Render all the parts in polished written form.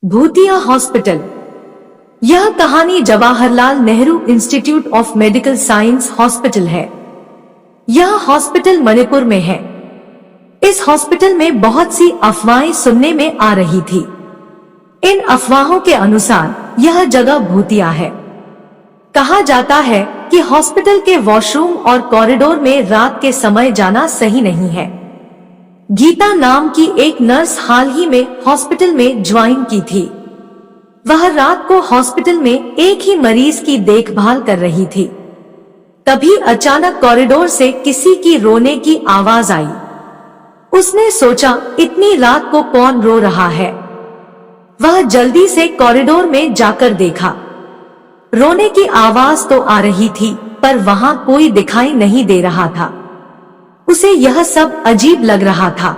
भूतिया हॉस्पिटल। यह कहानी Jawaharlal Nehru institute of medical science hospital है। यह हॉस्पिटल मणिपुर में है। इस हॉस्पिटल में बहुत सी अफवाहें सुनने में आ रही थी। इन अफवाहों के अनुसार यह जगह भूतिया है। कहा जाता है कि हॉस्पिटल के वॉशरूम और कॉरिडोर में रात के समय जाना सही नहीं है। गीता नाम की एक नर्स हाल ही में हॉस्पिटल में ज्वाइन की थी। वह रात को हॉस्पिटल में एक ही मरीज की देखभाल कर रही थी। तभी अचानक कॉरिडोर से किसी की रोने की आवाज आई। उसने सोचा, इतनी रात को कौन रो रहा है। वह जल्दी से कॉरिडोर में जाकर देखा। रोने की आवाज तो आ रही थी, पर वहां कोई दिखाई नहीं दे रहा था। उसे यह सब अजीब लग रहा था।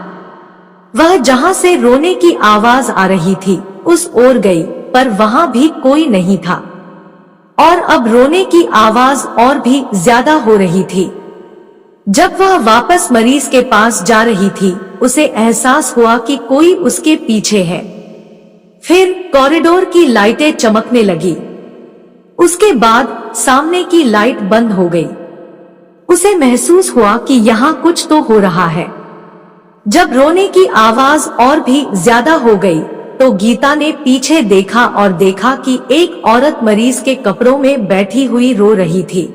वह जहां से रोने की आवाज आ रही थी उस ओर गई, पर वहां भी कोई नहीं था। और अब रोने की आवाज और भी ज्यादा हो रही थी। जब वह वापस मरीज के पास जा रही थी, उसे एहसास हुआ कि कोई उसके पीछे है। फिर कॉरिडोर की लाइटें चमकने लगी। उसके बाद सामने की लाइट बंद हो गई। उसे महसूस हुआ कि यहाँ कुछ तो हो रहा है। जब रोने की आवाज और भी ज्यादा हो गई, तो गीता ने पीछे देखा और देखा कि एक औरत मरीज के कपड़ों में बैठी हुई रो रही थी।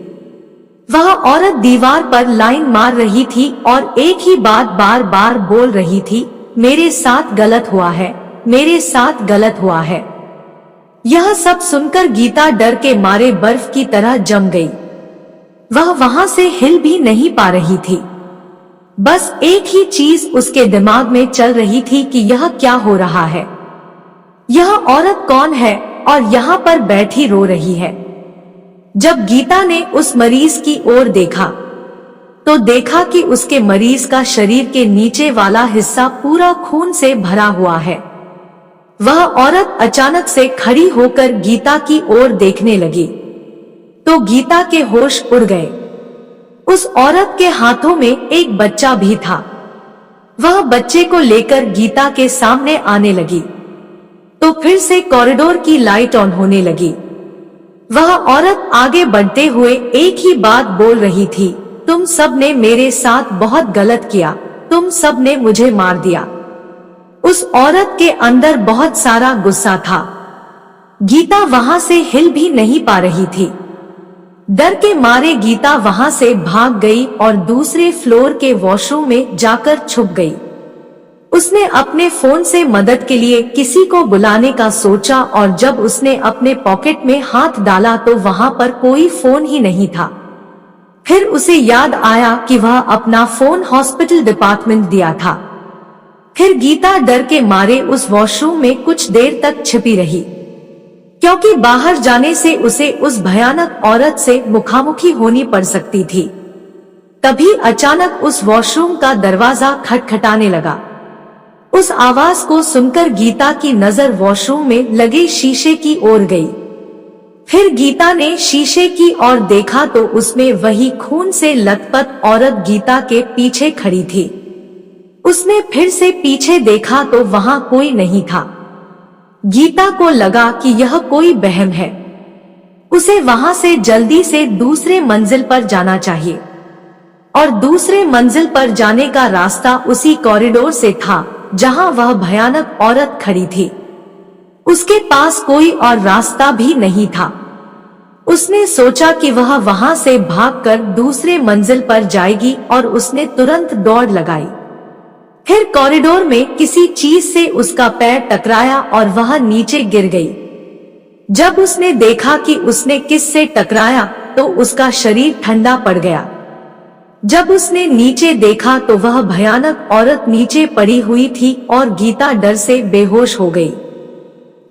वह औरत दीवार पर लाइन मार रही थी और एक ही बात बार बार बोल रही थी, मेरे साथ गलत हुआ है, मेरे साथ गलत हुआ है। यह सब सुनकर गीता डर के मारे बर्फ की तरह जम गई। वह वहां से हिल भी नहीं पा रही थी। बस एक ही चीज उसके दिमाग में चल रही थी कि यह क्या हो रहा है। यह औरत कौन है और यहाँ पर बैठी रो रही है। जब गीता ने उस मरीज की ओर देखा, तो देखा कि उसके मरीज का शरीर के नीचे वाला हिस्सा पूरा खून से भरा हुआ है। वह औरत अचानक से खड़ी होकर गीता की ओर देखने लगी, तो गीता के होश उड़ गए। उस औरत के हाथों में एक बच्चा भी था। वह बच्चे को लेकर गीता के सामने आने लगी, तो फिर से कॉरिडोर की लाइट ऑन होने लगी। वह औरत आगे बढ़ते हुए एक ही बात बोल रही थी, तुम सब ने मेरे साथ बहुत गलत किया, तुम सब ने मुझे मार दिया। उस औरत के अंदर बहुत सारा गुस्सा था। गीता वहां से हिल भी नहीं पा रही थी। डर के मारे गीता वहां से भाग गई और दूसरे फ्लोर के वॉशरूम में जाकर छुप गई। उसने अपने फोन से मदद के लिए किसी को बुलाने का सोचा, और जब उसने अपने पॉकेट में हाथ डाला तो वहां पर कोई फोन ही नहीं था। फिर उसे याद आया कि वह अपना फोन हॉस्पिटल डिपार्टमेंट दिया था। फिर गीता डर के मारे उस वॉशरूम में कुछ देर तक छिपी रही, क्योंकि बाहर जाने से उसे उस भयानक औरत से मुखामुखी होनी पड़ सकती थी। तभी अचानक उस वॉशरूम का दरवाजा खटखटाने लगा। उस आवाज को सुनकर गीता की नजर वॉशरूम में लगे शीशे की ओर गई। फिर गीता ने शीशे की ओर देखा तो उसमें वही खून से लथपथ औरत गीता के पीछे खड़ी थी। उसने फिर से पीछे देखा तो वहां कोई नहीं था। गीता को लगा कि यह कोई वहम है। उसे वहां से जल्दी से दूसरे मंजिल पर जाना चाहिए, और दूसरे मंजिल पर जाने का रास्ता उसी कॉरिडोर से था जहां वह भयानक औरत खड़ी थी। उसके पास कोई और रास्ता भी नहीं था। उसने सोचा कि वह वहां से भागकर दूसरे मंजिल पर जाएगी, और उसने तुरंत दौड़ लगाई। फिर कॉरिडोर में किसी चीज से उसका पैर टकराया और वह नीचे गिर गई। जब उसने देखा कि उसने किस से टकराया, तो उसका शरीर ठंडा पड़ गया। जब उसने नीचे देखा तो वह भयानक औरत नीचे पड़ी हुई थी और गीता डर से बेहोश हो गई।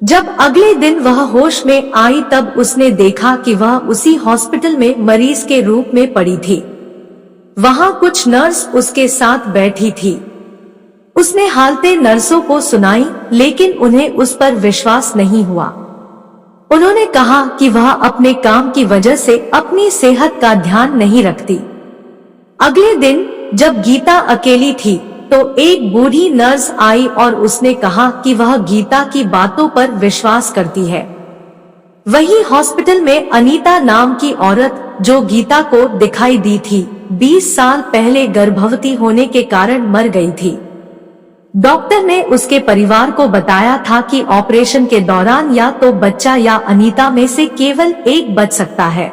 जब अगले दिन वह होश में आई, तब उसने देखा कि वह उसी हॉस्पिटल में मरीज के रूप में पड़ी थी। वहां कुछ नर्स उसके साथ बैठी थी। उसने हालतें नर्सों को सुनाई, लेकिन उन्हें उस पर विश्वास नहीं हुआ। उन्होंने कहा कि वह अपने काम की वजह से अपनी सेहत का ध्यान नहीं रखती। अगले दिन जब गीता अकेली थी, तो एक बूढ़ी नर्स आई और उसने कहा कि वह गीता की बातों पर विश्वास करती है। वही हॉस्पिटल में अनीता नाम की औरत जो गीता को दिखाई दी थी, 20 साल पहले गर्भवती होने के कारण मर गई थी। डॉक्टर ने उसके परिवार को बताया था कि ऑपरेशन के दौरान या तो बच्चा या अनीता में से केवल एक बच सकता है,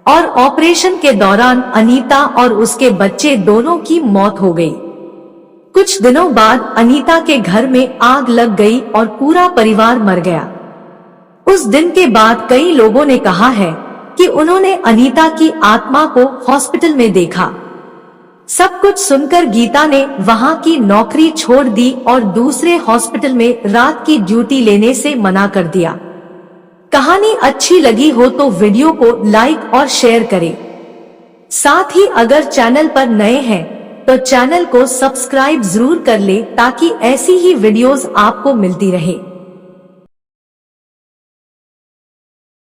और ऑपरेशन के दौरान अनीता और उसके बच्चे दोनों की मौत हो गई। कुछ दिनों बाद अनीता के घर में आग लग गई और पूरा परिवार मर गया। उस दिन के बाद कई लोगों ने कहा है कि उन्होंने अनीता की आत्मा को हॉस्पिटल में देखा। सब कुछ सुनकर गीता ने वहां की नौकरी छोड़ दी और दूसरे हॉस्पिटल में रात की ड्यूटी लेने से मना कर दिया। कहानी अच्छी लगी हो तो वीडियो को लाइक और शेयर करें। साथ ही अगर चैनल पर नए हैं तो चैनल को सब्सक्राइब जरूर कर ले ताकि ऐसी ही वीडियोस आपको मिलती रहे।